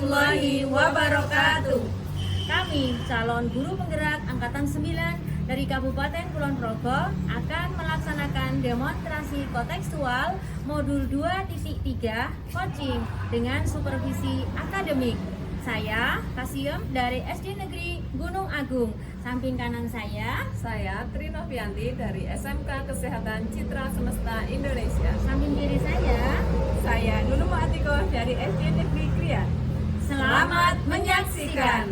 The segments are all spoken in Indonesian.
warahmatullahi wabarakatuh. Kami, calon guru penggerak Angkatan 9 dari Kabupaten Kulon Progo akan melaksanakan demonstrasi kontekstual modul 2.3 coaching dengan supervisi akademik. Saya, Kasiem dari SD Negeri Gunung Agung. Samping kanan saya Tri Novianti dari SMK Kesehatan Citra Semesta Indonesia. samping kiri saya Nunung Atiko dari SD Negeri Krian. Selamat menyaksikan.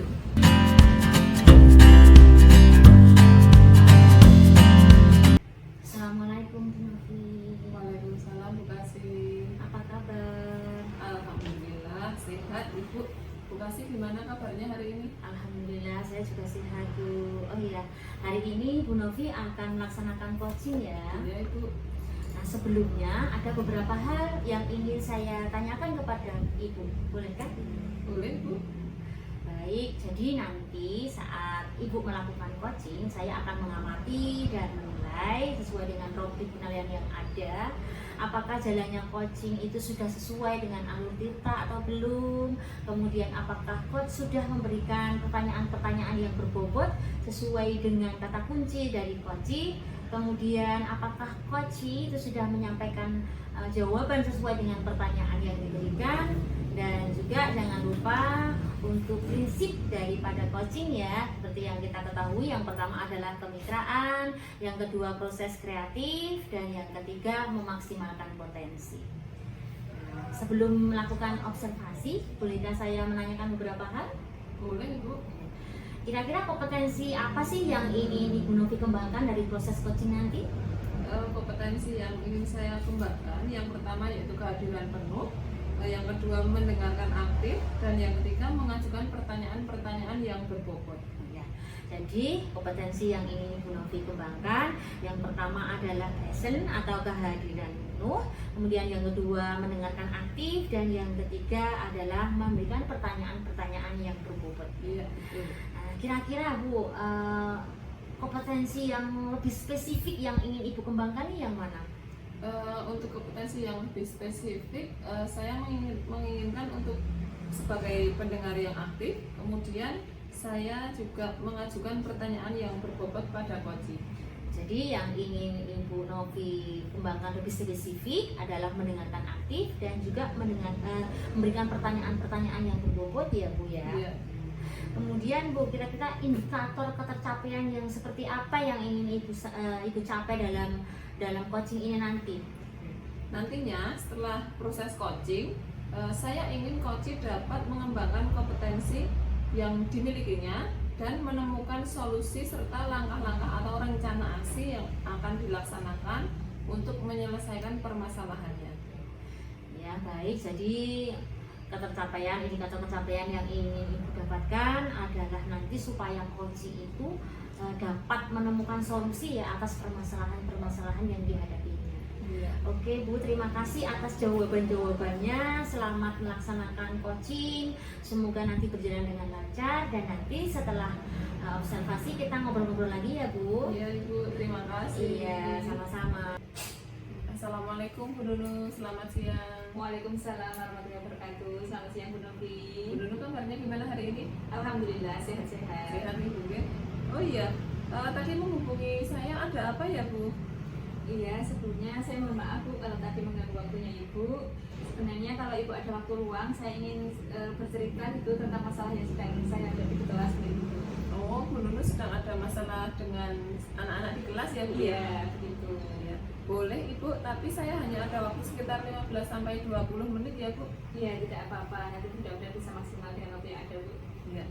Assalamualaikum Bu Novi. Waalaikumsalam Bu Kasih. Apa kabar? Alhamdulillah sehat Ibu. Bu Kasih gimana kabarnya hari ini? Alhamdulillah saya juga sehat Bu. Oh iya, hari ini Bu Novi akan melaksanakan coaching ya. Iya Ibu. Nah sebelumnya ada beberapa hal yang ingin saya tanyakan kepada Ibu. Bolehkah? Boleh Bu. Baik, jadi nanti saat Ibu melakukan coaching, saya akan mengamati dan menilai sesuai dengan topik penilaian yang ada. Apakah jalannya coaching itu sudah sesuai dengan alur tirta atau belum? Kemudian apakah coach sudah memberikan pertanyaan-pertanyaan yang berbobot sesuai dengan kata kunci dari coaching? Kemudian apakah coach itu sudah menyampaikan jawaban sesuai dengan pertanyaan yang diberikan? Dan juga jangan lupa untuk prinsip daripada coaching ya, seperti yang kita ketahui, yang pertama adalah kemitraan, yang kedua proses kreatif, dan yang ketiga memaksimalkan potensi. Sebelum melakukan observasi, bolehkah saya menanyakan beberapa hal? Boleh Ibu. Kira-kira kompetensi apa sih yang ingin Ibu Novi kembangkan dari proses coaching nanti? Kompetensi yang ingin saya kembangkan, yang pertama yaitu kehadiran penuh, yang kedua mendengarkan aktif, dan yang ketiga mengajukan pertanyaan-pertanyaan yang berbobot. Ya, jadi kompetensi yang ingin Ibu Novi kembangkan, yang pertama adalah present atau kehadiran penuh, kemudian yang kedua mendengarkan aktif, dan yang ketiga adalah memberikan pertanyaan-pertanyaan yang berbobot. Iya, betul. Kira-kira Bu, kompetensi yang lebih spesifik yang ingin Ibu kembangkan ini yang mana? Untuk kompetensi yang lebih spesifik, saya menginginkan untuk sebagai pendengar yang aktif, kemudian saya juga mengajukan pertanyaan yang berbobot pada coaching. Jadi yang ingin Ibu Novi kembangkan lebih spesifik adalah mendengarkan aktif dan juga memberikan pertanyaan-pertanyaan yang berbobot ya Bu ya. Iya. Kemudian Bu, kira-kira indikator ketercapaian yang seperti apa yang ingin Ibu capai dalam coaching ini nanti? Nantinya setelah proses coaching, saya ingin coach dapat mengembangkan kompetensi yang dimilikinya dan menemukan solusi serta langkah-langkah atau rencana aksi yang akan dilaksanakan untuk menyelesaikan permasalahannya. Ya baik, jadi indikator ketercapaian yang ingin Ibu dapatkan adalah nanti supaya coaching itu dapat menemukan solusi ya atas permasalahan-permasalahan yang dihadapinya. Iya. Oke Bu, terima kasih atas jawaban-jawabannya. Selamat melaksanakan coaching. Semoga nanti berjalan dengan lancar, dan nanti setelah observasi kita ngobrol-ngobrol lagi ya Bu. Iya Ibu, terima kasih. Iya, sama-sama. Assalamualaikum Bu Nunu, selamat siang. Waalaikumsalam warahmatullahi wabarakatuh. Selamat siang Bu Novi. Bu Nunu kabarnya gimana hari ini? Alhamdulillah sehat-sehat. Sehat Ibu ya? Oh iya, tadi menghubungi saya ada apa ya Bu? Iya, sebelumnya saya mohon maaf Bu kalau tadi mengganggu waktunya Ibu. Sebenarnya kalau Ibu ada waktu luang, saya ingin bercerita itu tentang masalah yang sedang saya hadapi di kelas Bu. Oh, Bu Nunu sedang ada masalah dengan anak-anak di kelas ya Bu? Iya, begitu. Ya. Boleh Ibu, tapi saya hanya ada waktu sekitar 15-20 menit ya Bu? Iya, tidak apa-apa. Nanti mudah-mudahan bisa maksimal dengan waktu yang ada Bu. Iya.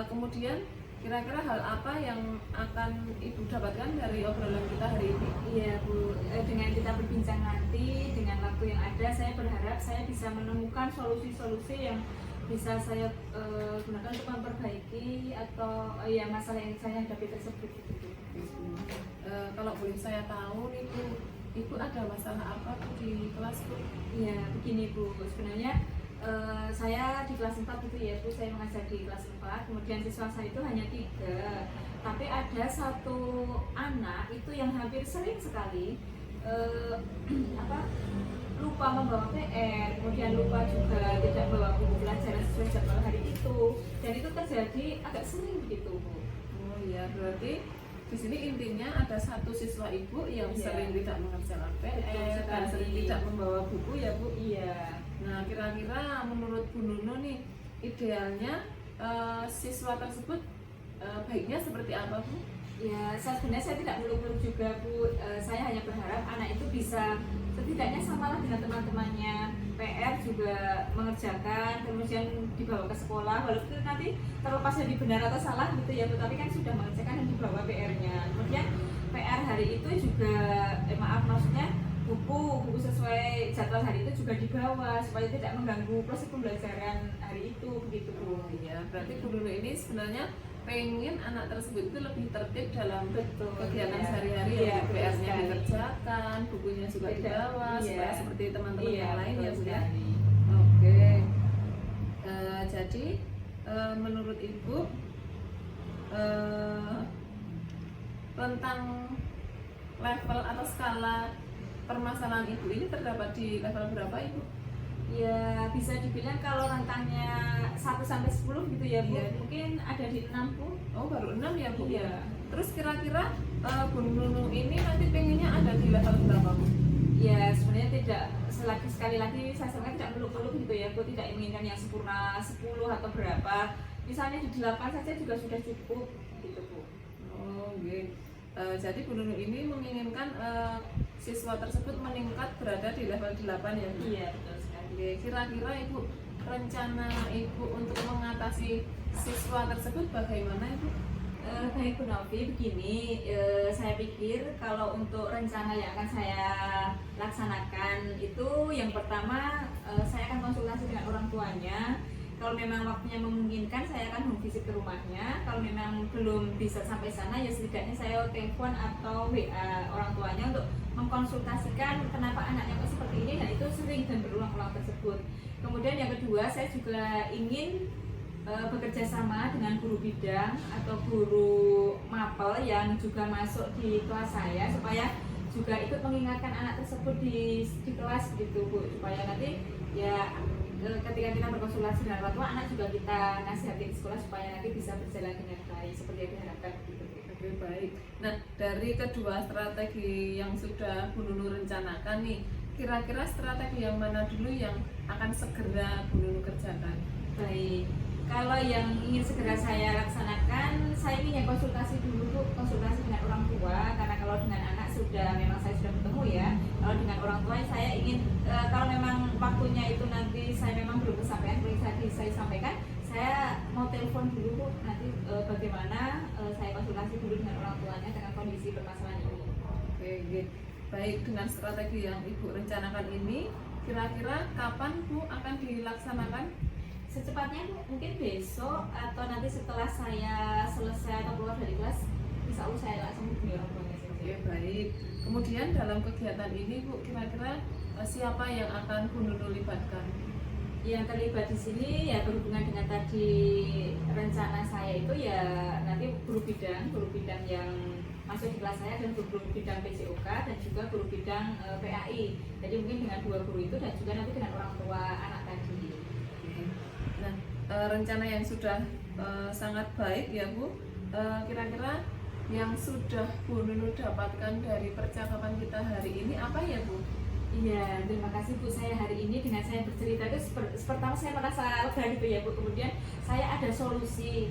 Kemudian kira-kira hal apa yang akan Ibu dapatkan dari obrolan kita hari ini? Iya Bu, dengan kita berbincang nanti dengan waktu yang ada, saya berharap saya bisa menemukan solusi-solusi yang bisa saya gunakan untuk memperbaiki atau ya masalah yang saya hadapi tersebut. Kalau boleh saya tahu nih Bu, Ibu ada masalah apa Bu di kelas Bu? Iya begini Bu, sebenarnya saya di kelas 4 gitu ya Bu, saya mengajar di kelas 4, kemudian siswa saya itu hanya 3, tapi ada satu anak itu yang hampir sering sekali lupa membawa PR, kemudian lupa juga tidak membawa buku pelajaran sesuai jadwal hari itu, dan itu terjadi agak sering begitu Bu. Oh iya, berarti di sini intinya ada satu siswa ibu yang Iya. sering tidak mengerjakan Betul PR dan sekali. sering tidak membawa buku ya Bu. Iya. Nah, kira-kira menurut Bu Nunu nih, idealnya siswa tersebut baiknya seperti apa Bu? Ya, sebenarnya saya tidak muluk-muluk juga Bu. Saya hanya berharap anak itu bisa setidaknya samalah dengan teman-temannya, PR juga mengerjakan, kemudian dibawa ke sekolah, walaupun nanti terlepas dari benar atau salah gitu ya Bu, tapi kan sudah mengerjakan dan dibawa PR-nya. Kemudian PR hari itu juga, maksudnya buku sesuai jadwal hari itu juga dibawa supaya tidak mengganggu proses pembelajaran hari itu begitu Bu. Oh iya, berarti Bu Nunu ini sebenarnya pengen anak tersebut itu lebih tertib dalam Betul, kegiatan iya. sehari-hari Iya, ya, betul PR-nya sekali. dikerjakan, bukunya juga Tidak, dibawa iya. supaya seperti teman-teman Iya, yang lain ya betul Bu ya. sekali. Oke. Jadi menurut Ibu tentang level atau skala permasalahan Ibu ini terdapat di level berapa Ibu? Ya bisa dibilang kalau rentangnya 1 sampai 10 gitu ya Bu. Iya. Mungkin ada di 6 Bu. Oh, baru 6 ya Bu? Iya. Terus kira-kira Bu Nunu ini nanti pengennya ada di level berapa Bu? Ya sebenarnya tidak, sekali lagi saya sampaikan tidak meluk-meluk gitu ya Bu, tidak inginkan yang sempurna 10 atau berapa. Misalnya di 8 saja juga sudah cukup gitu Bu. Oh, gitu. Jadi Bu Nunu ini menginginkan siswa tersebut meningkat berada di level 8 ya Bu? Iya betul sekali. Oke, kira-kira Ibu rencana Ibu untuk mengatasi siswa tersebut bagaimana Ibu? Baik Bu Novi, begini, saya pikir kalau untuk rencana yang akan saya laksanakan itu yang pertama saya akan konsultasi dengan orang tuanya. Kalau memang waktunya memungkinkan saya akan home visit ke rumahnya. Kalau memang belum bisa sampai sana ya setidaknya saya telepon atau WA orang tuanya untuk mengkonsultasikan kenapa anaknya kok seperti ini, dan itu sering dan berulang-ulang tersebut. Kemudian yang kedua saya juga ingin bekerja sama dengan guru bidang atau guru mapel yang juga masuk di kelas saya supaya juga ikut mengingatkan anak tersebut di kelas gitu Bu, supaya nanti ya ketika kita berkonsultasi dengan orang tua, anak juga kita nasihati di sekolah supaya nanti bisa berjalan dengan baik seperti yang diharapkan gitu. Oke, baik. Nah, dari kedua strategi yang sudah Bu Nunu rencanakan nih, kira-kira strategi yang mana dulu yang akan segera Bu Nunu kerjakan? Baik, kalau yang ingin segera saya laksanakan, saya ingin ya konsultasi dulu Bu, konsultasi dengan orang tua, karena kalau dengan anak memang saya sudah bertemu ya. Kalau dengan orang tua saya ingin kalau memang waktunya itu nanti saya memang belum kesampaian seperti tadi saya sampaikan, saya mau telepon dulu Bu, nanti bagaimana saya konsultasi dulu dengan orang tuanya dengan kondisi permasalahan ini. Oke, gitu. Baik, dengan strategi yang Ibu rencanakan ini, kira-kira kapan Bu akan dilaksanakan? Secepatnya Bu, mungkin besok atau nanti setelah saya selesai atau keluar dari kelas, insya Allah saya langsung hubungi orang tuanya saja. Oke, baik. Kemudian dalam kegiatan ini Bu, kira-kira siapa yang akan Bu Nunu libatkan? Yang terlibat di sini ya berhubungan dengan tadi rencana saya itu ya nanti guru bidang yang masuk di kelas saya, dan guru bidang PJOK dan juga guru bidang PAI. Jadi mungkin dengan dua guru itu dan juga nanti dengan orang tua anak tadi. Nah, rencana yang sudah sangat baik ya Bu. Kira-kira yang sudah Bu Nunu dapatkan dari percakapan kita hari ini apa ya Bu? Iya, terima kasih Bu. Saya hari ini dengan saya bercerita itu pertama saya merasa lega gitu ya Bu. Kemudian saya ada solusi.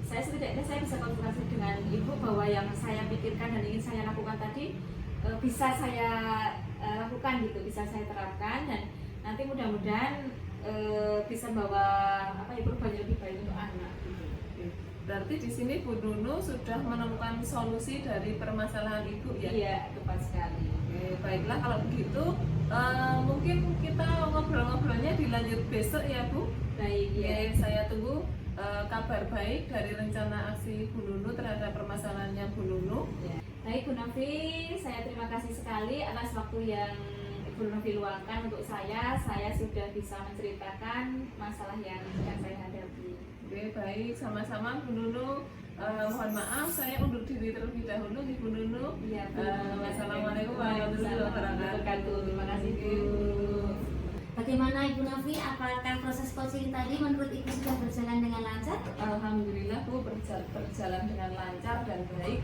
Saya setidaknya saya bisa konsultasi dengan Ibu bahwa yang saya pikirkan dan ingin saya lakukan tadi bisa saya lakukan gitu, bisa saya terapkan, dan nanti mudah-mudahan bisa bawa perubahan yang lebih baik untuk anak. Gitu. Berarti di sini Bu Nunu sudah menemukan solusi dari permasalahan Ibu ya? Iya, tepat sekali. Oke, baiklah kalau begitu mungkin kita ngobrol-ngobrolnya dilanjut besok ya Bu. Baik ya. Oke, saya tunggu kabar baik dari rencana aksi Bu Nunu terhadap permasalahannya Bu Nunu. Ya. Baik Bu Novi, saya terima kasih sekali atas waktu yang Bu Novi luangkan untuk saya. Saya sudah bisa menceritakan masalah yang sedang saya hadapi. Oke, baik, sama-sama Bu Nunu. Mohon maaf, saya undur diri terlebih dahulu di Bu Nunu. Iya, Bu. Wassalamualaikum warahmatullahi wabarakatuh. Terima kasih Bu. Gimana Ibu Novi, apakah proses coaching tadi menurut Ibu sudah berjalan dengan lancar? Alhamdulillah Bu, berjalan dengan lancar dan baik.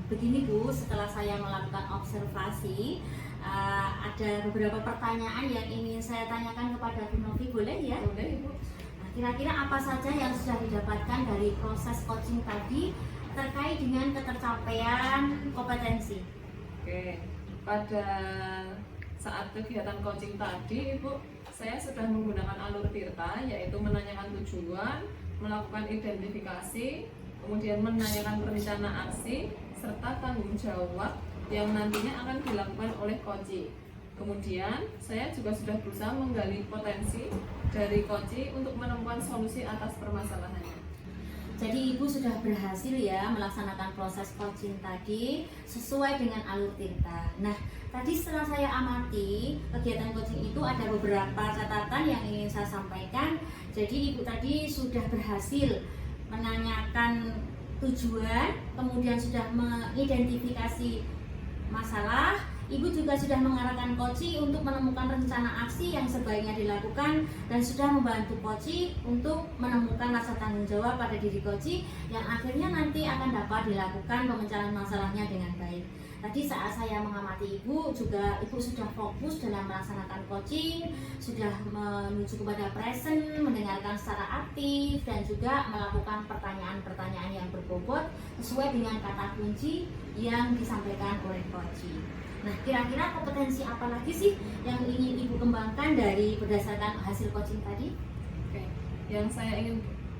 Begini Bu, setelah saya melakukan observasi, ada beberapa pertanyaan yang ingin saya tanyakan kepada Bu Novi, boleh ya? Boleh Ibu. Nah, kira-kira apa saja yang sudah didapatkan dari proses coaching tadi terkait dengan ketercapaian kompetensi? Oke, pada saat kegiatan coaching tadi Ibu, saya sudah menggunakan alur Tirta, yaitu menanyakan tujuan, melakukan identifikasi, kemudian menanyakan rencana aksi, serta tanggung jawab yang nantinya akan dilakukan oleh coaching. Kemudian saya juga sudah berusaha menggali potensi dari coaching untuk menemukan solusi atas permasalahannya. Jadi Ibu sudah berhasil ya melaksanakan proses coaching tadi sesuai dengan alur Tirta. Nah, tadi setelah saya amati kegiatan coaching itu ada beberapa catatan yang ingin saya sampaikan. Jadi Ibu tadi sudah berhasil menanyakan tujuan, kemudian sudah mengidentifikasi masalah. Ibu juga sudah mengarahkan coaching untuk menemukan rencana aksi yang sebaiknya dilakukan dan sudah membantu coaching untuk menemukan rasa tanggung jawab pada diri coaching yang akhirnya nanti akan dapat dilakukan pemecahan masalahnya dengan baik. Tadi saat saya mengamati Ibu juga, Ibu sudah fokus dalam melaksanakan coaching, sudah menuju kepada present, mendengarkan secara aktif dan juga melakukan pertanyaan-pertanyaan yang berbobot sesuai dengan kata kunci yang disampaikan oleh coaching. Nah, kira-kira kompetensi apa lagi sih yang ingin Ibu kembangkan dari berdasarkan hasil coaching tadi? Oke, yang saya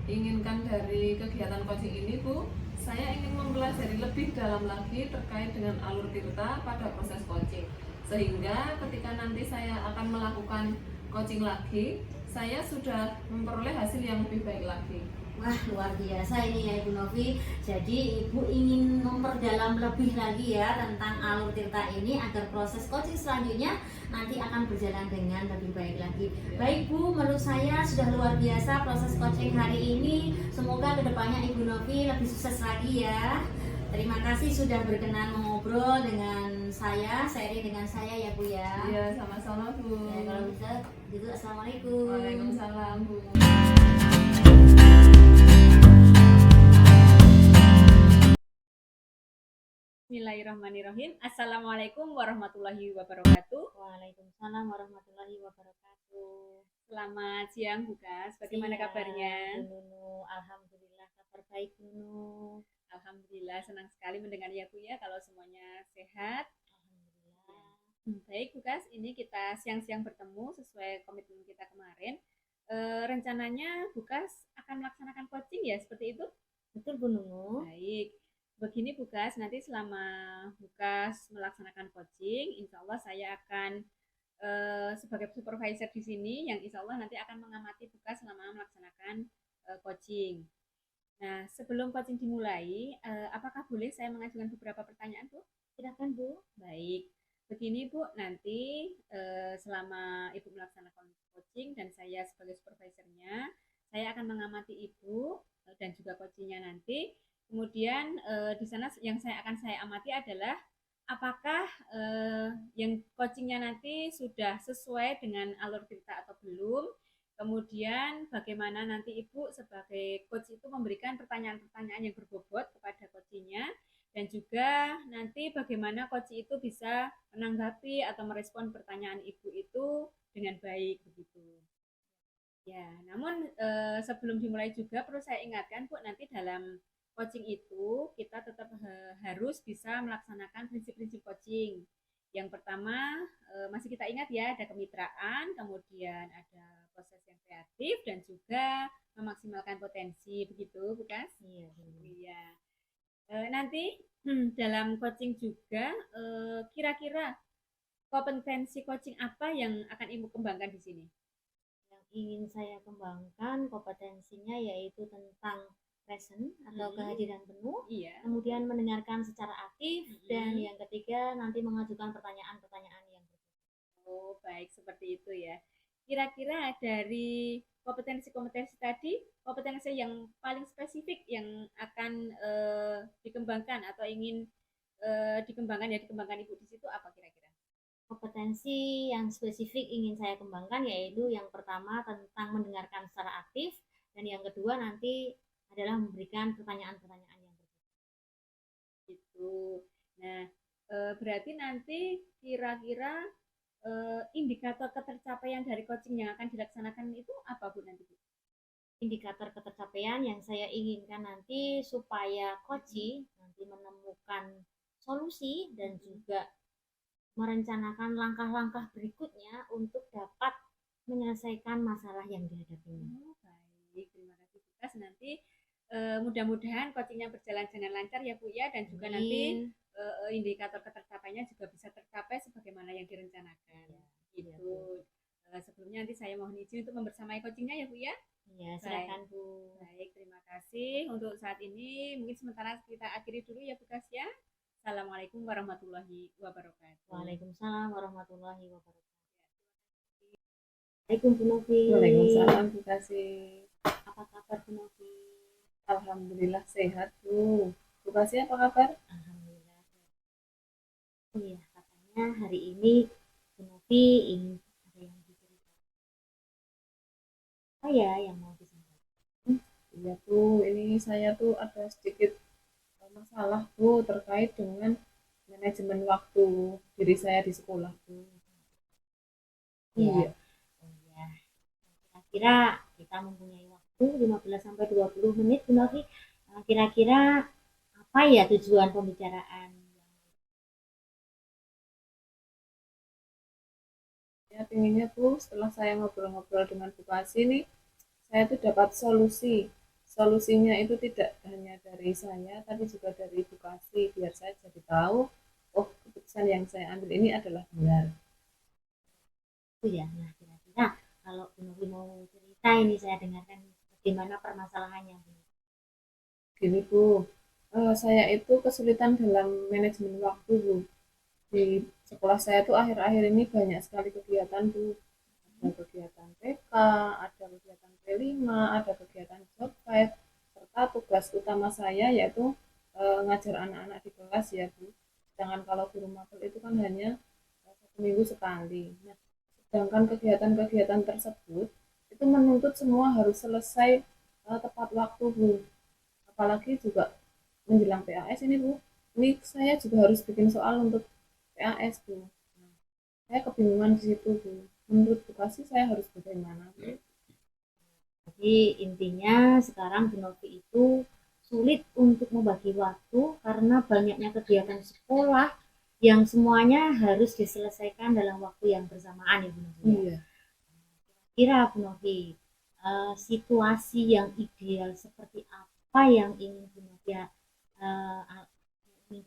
inginkan dari kegiatan coaching ini Bu, saya ingin mempelajari lebih dalam lagi terkait dengan alur Tirta pada proses coaching, sehingga ketika nanti saya akan melakukan coaching lagi, saya sudah memperoleh hasil yang lebih baik lagi. Wah, luar biasa ini ya Ibu Novi. Jadi Ibu ingin memperdalam lebih lagi ya tentang alur Tirta ini agar proses coaching selanjutnya nanti akan berjalan dengan lebih baik lagi. Baik Bu, menurut saya sudah luar biasa proses coaching hari ini. Semoga kedepannya Ibu Novi lebih sukses lagi ya. Terima kasih sudah berkenan mengobrol dengan saya, sharing dengan saya ya Bu ya. Iya, sama-sama Bu. Ya, kalau bisa gitu, assalamualaikum. Waalaikumsalam Bu. Bismillahirrahmanirrahim. Assalamualaikum warahmatullahi wabarakatuh. Waalaikumsalam warahmatullahi wabarakatuh. Selamat siang Bu Kas. Bagaimana Siang, kabarnya? Bu Nunu, alhamdulillah kabar baik Bu Nunu. Alhamdulillah, senang sekali mendengar ya Bu ya kalau semuanya sehat. Alhamdulillah. Baik Bu Kas, ini kita siang-siang bertemu sesuai komitmen kita kemarin. Rencananya Bu Kas akan melaksanakan coaching ya, seperti itu? Betul Bu Nunu. Baik. Begini Bu Kas, nanti selama Bu Kas melaksanakan coaching, insya Allah saya akan sebagai supervisor di sini yang insya Allah nanti akan mengamati Bu Kas selama melaksanakan coaching. Nah, sebelum coaching dimulai, apakah boleh saya mengajukan beberapa pertanyaan Bu? Silakan Bu. Baik, begini Bu, nanti selama Ibu melaksanakan coaching dan saya sebagai supervisornya, saya akan mengamati Ibu dan juga coachingnya nanti. Kemudian di sana yang saya amati adalah apakah yang coachingnya nanti sudah sesuai dengan alur Tirta atau belum. Kemudian bagaimana nanti Ibu sebagai coach itu memberikan pertanyaan-pertanyaan yang berbobot kepada coachingnya, dan juga nanti bagaimana coach itu bisa menanggapi atau merespon pertanyaan Ibu itu dengan baik begitu. Ya, namun sebelum dimulai juga perlu saya ingatkan Bu, nanti dalam coaching itu kita tetap harus bisa melaksanakan prinsip-prinsip coaching. Yang pertama masih kita ingat ya, ada kemitraan, kemudian ada proses yang kreatif dan juga memaksimalkan potensi, begitu Bu Kas? Iya. Iya. Nanti dalam coaching juga kira-kira kompetensi coaching apa yang akan Ibu kembangkan di sini? Yang ingin saya kembangkan kompetensinya yaitu tentang present atau kehadiran penuh, Iya. kemudian mendengarkan secara aktif, dan Mhm. yang ketiga nanti mengajukan pertanyaan-pertanyaan yang berbeda. Oh, baik seperti itu ya. Kira-kira dari kompetensi-kompetensi tadi, kompetensi yang paling spesifik yang akan dikembangkan atau ingin dikembangkan Ibu di situ apa kira-kira? Kompetensi yang spesifik ingin saya kembangkan yaitu yang pertama tentang mendengarkan secara aktif, dan yang kedua nanti adalah memberikan pertanyaan-pertanyaan yang gitu. Nah, berarti nanti kira-kira indikator ketercapaian dari coaching yang akan dilaksanakan itu apa Bu nanti Bu? indikator ketercapaian yang saya inginkan nanti supaya coaching nanti menemukan solusi dan juga merencanakan langkah-langkah berikutnya untuk dapat menyelesaikan masalah yang dihadapinya. Oh, baik, terima kasih Bukas. Nanti mudah-mudahan coachingnya berjalan dengan lancar ya Bu ya, dan juga nanti Amin. indikator ketercapaiannya juga bisa tercapai sebagaimana yang direncanakan. Ya, Gitu. Sebelumnya nanti saya mohon izin untuk membersamai coachingnya ya Bu ya. ya, silakan Bu. Baik, terima kasih. Untuk saat ini mungkin sementara kita akhiri dulu ya Bukas ya. Assalamualaikum warahmatullahi wabarakatuh. Waalaikumsalam warahmatullahi wabarakatuh. Waalaikumsalam Bu Novi. Waalaikumsalam, Bu Kasih. Apa kabar Bu Novi? Alhamdulillah sehat Bu. Bu Kasih apa kabar? Alhamdulillah. Oh iya, katanya hari ini Bu Novi ingin ada yang diceritakan. Apa ya yang mau disampaikan? Iya Bu, ini saya tuh ada sedikit masalah Bu terkait dengan manajemen waktu diri saya di sekolah Bu. Ya. Iya. Oh ya. Kira-kira kita mempunyai waktu 15 sampai 20 menit Bu Novi. Kira-kira apa ya tujuan pembicaraan? Ya, pinginnya tuh setelah saya ngobrol-ngobrol dengan Bu Kasih nih, saya tuh dapat solusi. Solusinya itu tidak hanya dari saya, tapi juga dari Bu Kasih, biar saya jadi tahu, oh keputusan yang saya ambil ini adalah benar. Oh ya, nah kira-kira kalau Bu Novi mau cerita ini saya dengarkan bagaimana permasalahannya Bu. Gini Bu, saya itu kesulitan dalam manajemen waktu Bu. Di sekolah saya tuh akhir-akhir ini banyak sekali kegiatan Bu. Ada kegiatan TK, ada kegiatan P5, ada kegiatan job fair, serta tugas utama saya yaitu ngajar anak-anak di kelas ya Bu. Sedangkan kalau guru mapel itu kan hanya 1 minggu sekali. Nah, sedangkan kegiatan-kegiatan tersebut itu menuntut semua harus selesai tepat waktu Bu. Apalagi juga menjelang PAS ini Bu. Ini saya juga harus bikin soal untuk PAS Bu. Nah, saya kebingungan di situ Bu. Menurut Bu Kasih saya harus bagaimana Bu? Jadi intinya sekarang Bu Novi itu sulit untuk membagi waktu karena banyaknya kegiatan sekolah yang semuanya harus diselesaikan dalam waktu yang bersamaan ya Bu Novi. Iya. Kira Bu Novi, situasi yang ideal seperti apa yang ingin Bu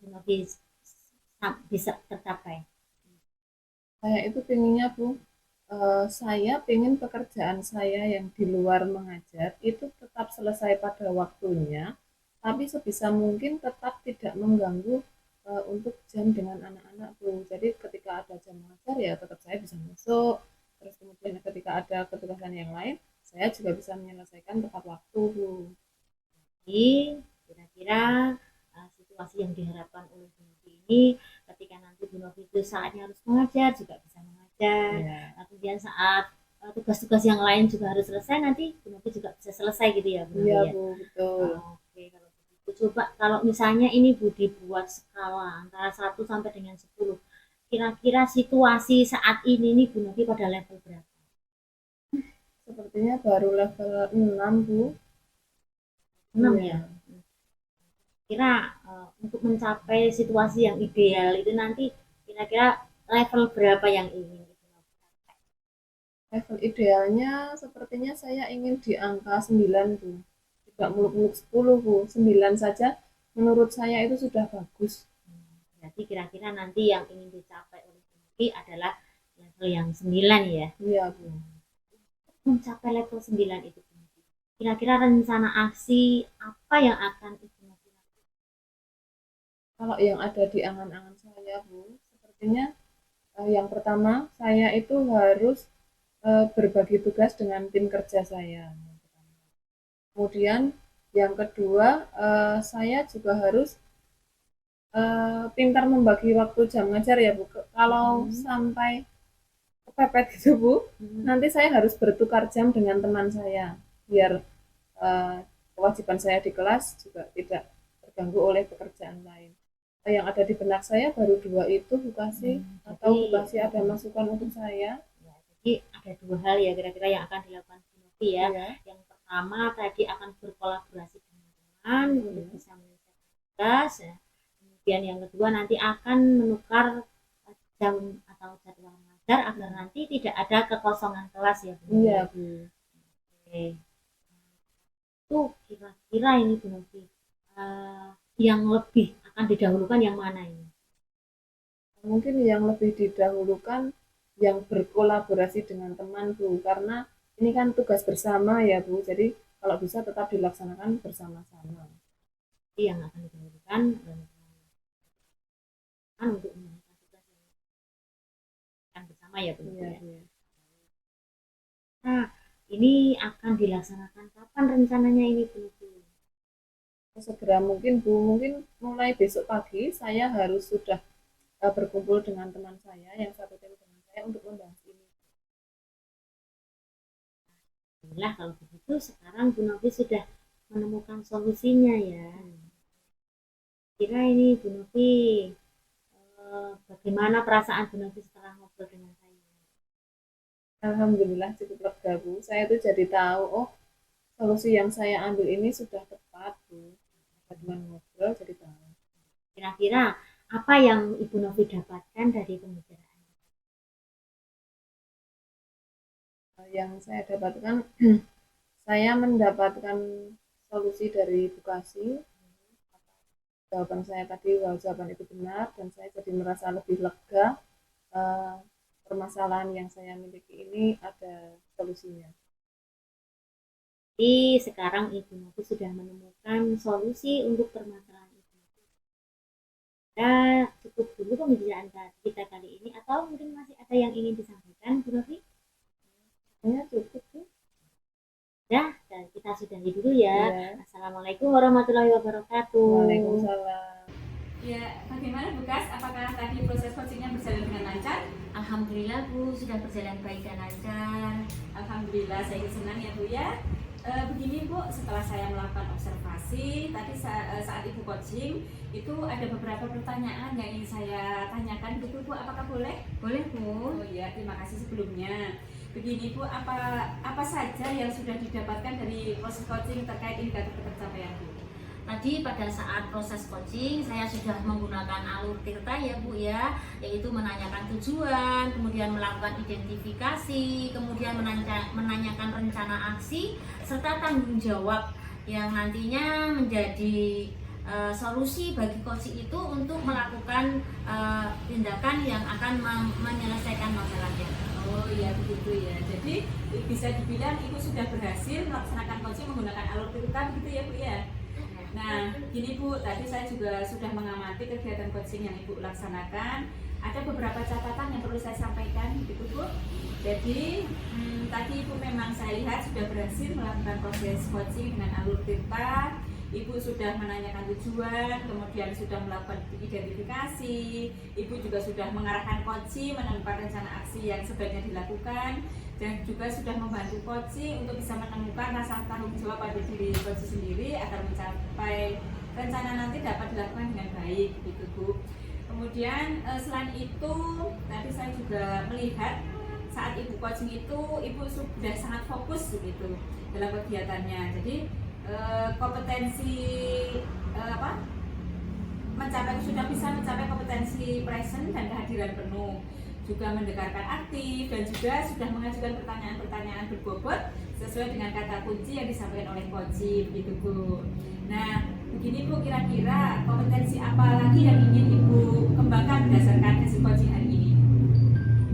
Novi bisa tercapai? Saya itu pinginnya Bu, saya pengen pekerjaan saya yang di luar mengajar itu tetap selesai pada waktunya, tapi sebisa mungkin tetap tidak mengganggu untuk jam dengan anak-anak Bu. Jadi ketika ada jam mengajar ya tetap saya bisa masuk. Terus kemudian ketika ada ketugasan yang lain, saya juga bisa menyelesaikan tepat waktu Bu. Jadi kira-kira situasi yang diharapkan oleh Bu Novi ini ketika nanti Bu Novi itu saatnya harus mengajar juga bisa mengajar. Ya. Kemudian saat tugas-tugas yang lain juga harus selesai nanti Bu Novi juga bisa selesai gitu ya Bu Novi Iya ya. Bu, betul. Oke, kalau begitu coba kalau misalnya ini Bu dibuat skala antara 1 sampai dengan 10. Kira-kira situasi saat ini nih Bu Novi pada level berapa? Sepertinya baru level 6 Bu. 6 Iya. ya. Kira untuk mencapai situasi yang ideal itu nanti kira-kira level berapa yang ingin Level idealnya sepertinya saya ingin di angka 9 Bu. Tidak muluk-muluk 10 Bu. 9 saja menurut saya itu sudah bagus. Berarti kira-kira nanti yang ingin dicapai oleh Bu Novi adalah level yang 9 ya. Iya Bu. Mencapai level 9 itu kira-kira rencana aksi apa yang akan Ibu Novi lakukan? Kalau yang ada di angan-angan saya Bu, sepertinya yang pertama saya itu harus berbagi tugas dengan tim kerja saya. Kemudian yang kedua saya juga harus pintar membagi waktu jam ngajar ya Bu. Kalau sampai kepepet gitu Bu, nanti saya harus bertukar jam dengan teman saya biar kewajiban saya di kelas juga tidak terganggu oleh pekerjaan lain. Yang ada di benak saya baru 2 itu Bu Kasih, atau Bu Kasih ada masukan untuk saya? Ya, jadi ada 2 hal ya kira-kira yang akan dilakukan Bu Novi ya. Iya. Yang pertama tadi akan berkolaborasi dengan teman untuk bisa menyelesaikan tugas ya. Kemudian yang kedua nanti akan menukar jam atau jadwal mengajar agar nanti tidak ada kekosongan kelas ya Bu. Iya Bu. Oke. Itu kira-kira ini Bu Novi, yang lebih akan didahulukan yang mana ini? Mungkin yang lebih didahulukan yang berkolaborasi dengan teman Bu, karena ini kan tugas bersama ya Bu, jadi kalau bisa tetap dilaksanakan bersama-sama. Jadi yang akan didahulukan untuk menyelesaikan tugas yang bersama ya Bu. Iya, Ya. iya. Nah, ini akan dilaksanakan kapan rencananya ini Bu? Segera mungkin Bu, mungkin mulai besok pagi saya harus sudah berkumpul dengan teman saya yang satu tim dengan saya untuk membahas ini. Alhamdulillah kalau begitu sekarang Bu Novi sudah menemukan solusinya ya. Kira ini Bu Novi, bagaimana perasaan Bu Novi setelah ngobrol dengan saya? Alhamdulillah cukup lega Bu, saya tuh jadi tahu, oh solusi yang saya ambil ini sudah tepat Bu. Dengan ngobrol jadi tahu. Kira-kira apa yang Ibu Novi dapatkan dari pembicaraan? Yang saya dapatkan, saya mendapatkan solusi dari Bu Kasih. Jawaban saya tadi, jawaban itu benar, dan saya jadi merasa lebih lega. Permasalahan yang saya miliki ini ada solusinya. Jadi sekarang Ibu Novi sudah menemukan solusi untuk permasalahan itu. Kita cukup dulu pembicaraan kita kali ini, atau mungkin masih ada yang ingin disampaikan Bu Novi? Ya cukup Bu. Ya, dan kita sudahi dulu ya. Ya. Assalamualaikum warahmatullahi wabarakatuh. Waalaikumsalam. Ya, bagaimana Bu Kas? Apakah tadi proses coachingnya berjalan dengan lancar? Alhamdulillah Bu, sudah berjalan baik dan lancar. Alhamdulillah, saya senang ya Bu ya. Begini Bu, setelah saya melakukan observasi tadi saat Ibu coaching itu ada beberapa pertanyaan yang ingin saya tanyakan gitu Bu, apakah boleh? Boleh Bu. Oh ya, terima kasih sebelumnya. Begini Bu, apa saja yang sudah didapatkan dari proses coaching terkait indikator pencapaian Bu? Tadi pada saat proses coaching saya sudah menggunakan alur tirta ya Bu ya, yaitu menanyakan tujuan, kemudian melakukan identifikasi, kemudian menanyakan rencana aksi serta tanggung jawab yang nantinya menjadi solusi bagi coaching itu untuk melakukan tindakan yang akan menyelesaikan masalahnya. Oh iya begitu ya. Jadi bisa dibilang Ibu sudah berhasil melaksanakan coaching menggunakan alur tirta begitu ya Bu ya. Nah, gini Bu, tadi saya juga sudah mengamati kegiatan coaching yang Ibu laksanakan. Ada beberapa catatan yang perlu saya sampaikan, gitu Bu. Jadi, tadi Ibu memang saya lihat sudah berhasil melakukan proses coaching dengan alur tirta. Ibu sudah menanyakan tujuan, kemudian sudah melakukan identifikasi. Ibu juga sudah mengarahkan coaching, menemukan rencana aksi yang sebaiknya dilakukan, dan juga sudah membantu coaching untuk bisa menemukan rasa tanggung jawab pada diri coaching sendiri agar mencapai rencana nanti dapat dilakukan dengan baik, gitu Bu. Kemudian selain itu, tadi saya juga melihat saat Ibu coaching itu Ibu sudah sangat fokus begitu dalam kegiatannya. Jadi kompetensi sudah bisa mencapai kompetensi present dan kehadiran penuh, juga mendengarkan aktif dan juga sudah mengajukan pertanyaan-pertanyaan berbobot sesuai dengan kata kunci yang disampaikan oleh coaching begitu Bu. Nah, begini Bu, kira-kira kompetensi apa lagi yang ingin Ibu kembangkan berdasarkan hasil coaching hari ini?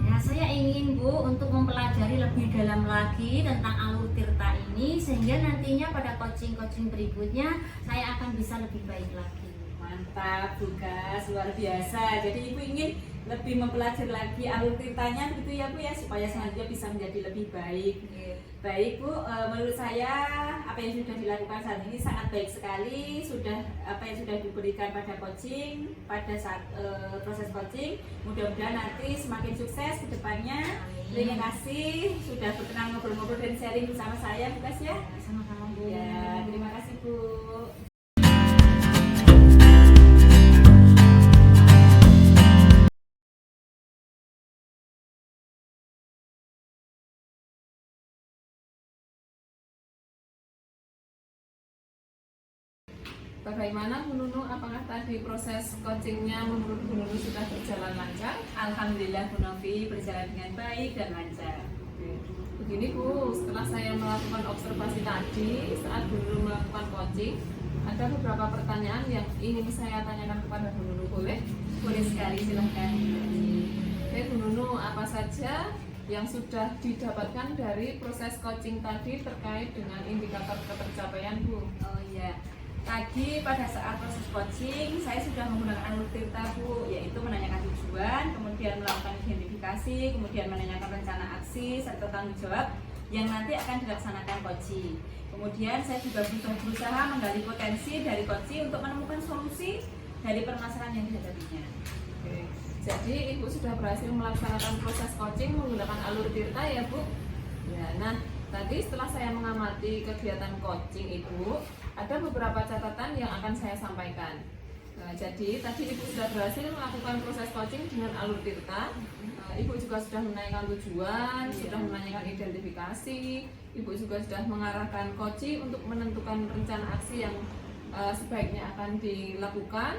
Ya, saya ingin Bu untuk mempelajari lebih dalam lagi tentang alur tirta ini sehingga nantinya pada coaching-coaching berikutnya saya akan bisa lebih baik lagi. Mantap, Bukas, luar biasa. Jadi Ibu ingin lebih mempelajari lagi alur tirtanya begitu ya Bu ya, supaya selanjutnya bisa menjadi lebih baik. Baik Bu, menurut saya apa yang sudah dilakukan saat ini sangat baik sekali. Sudah apa yang sudah diberikan pada coaching, pada saat proses coaching, mudah-mudahan nanti semakin sukses ke depannya. Terima kasih sudah berkenan ngobrol-ngobrol dan sharing bersama saya Bukas ya. Sama-sama Bu. Ya, terima kasih Bu. Bagaimana Bu Nunu? Apakah tadi proses coachingnya menurut Bu Nunu sudah berjalan lancar? Alhamdulillah Bu Novi berjalan dengan baik dan lancar. Begini Bu, setelah saya melakukan observasi tadi saat Bu Nunu melakukan coaching, ada beberapa pertanyaan yang ingin saya tanyakan kepada Bu Nunu. Boleh? Boleh sekali, silahkan. Oke Bu Nunu, apa saja yang sudah didapatkan dari proses coaching tadi terkait dengan indikator ketercapaian Bu? Oh iya, tadi pada saat proses coaching saya sudah menggunakan alur tirta Bu, yaitu menanyakan tujuan, kemudian melakukan identifikasi, kemudian menanyakan rencana aksi serta tanggung jawab yang nanti akan dilaksanakan coaching. Kemudian saya juga berusaha menggali potensi dari coaching untuk menemukan solusi dari permasalahan yang dihadapinya. Oke. Jadi Ibu sudah berhasil melaksanakan proses coaching menggunakan alur tirta ya Bu? Ya, nah tadi setelah saya mengamati kegiatan coaching Ibu, ada beberapa catatan yang akan saya sampaikan. Nah, jadi tadi Ibu sudah berhasil melakukan proses coaching dengan alur tirta. Ibu juga sudah menanyakan tujuan, sudah menanyakan identifikasi. Ibu juga sudah mengarahkan coaching untuk menentukan rencana aksi yang sebaiknya akan dilakukan,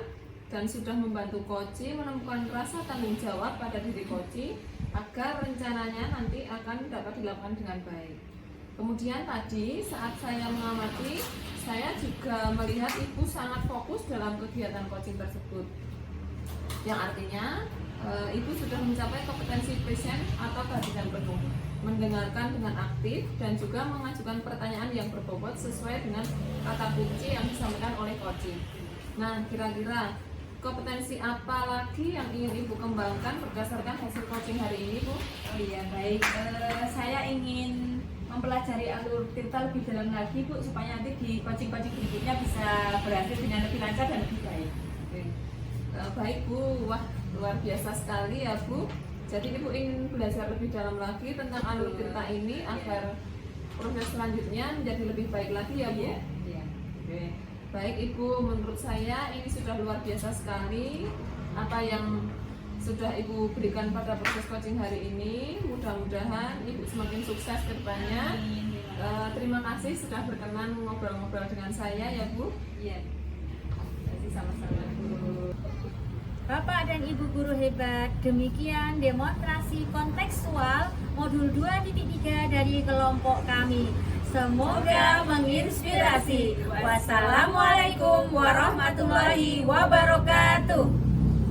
dan sudah membantu coaching menemukan rasa tanggung jawab pada diri coaching agar rencananya nanti akan dapat dilakukan dengan baik. Kemudian tadi saat saya mengamati, saya juga melihat Ibu sangat fokus dalam kegiatan coaching tersebut, yang artinya Ibu sudah mencapai kompetensi present atau kehadiran penuh, mendengarkan dengan aktif, dan juga mengajukan pertanyaan yang berbobot sesuai dengan kata kunci yang disampaikan oleh coaching. Nah, kira-kira kompetensi apa lagi yang ingin Ibu kembangkan berdasarkan hasil coaching hari ini Bu? Oh iya, baik. Saya ingin mempelajari alur tirta lebih dalam lagi Bu, supaya nanti di coaching-coaching berikutnya bisa berhasil dengan lebih lancar dan lebih baik. Oke. Baik Bu, wah luar biasa sekali ya Bu. Jadi Ibu ingin belajar lebih dalam lagi tentang alur tirta ini agar proses selanjutnya menjadi lebih baik lagi ya Bu. Iya. Oke. Baik Ibu, menurut saya ini sudah luar biasa sekali apa yang sudah Ibu berikan pada proses coaching hari ini. Mudah-mudahan Ibu semakin sukses ke depannya. Terima kasih sudah berkenan ngobrol-ngobrol dengan saya ya Bu. Iya. Terima kasih sama-sama Bu. Bapak dan Ibu guru hebat, demikian demonstrasi kontekstual modul 2.3 dari kelompok kami. Semoga menginspirasi. Wassalamualaikum warahmatullahi wabarakatuh.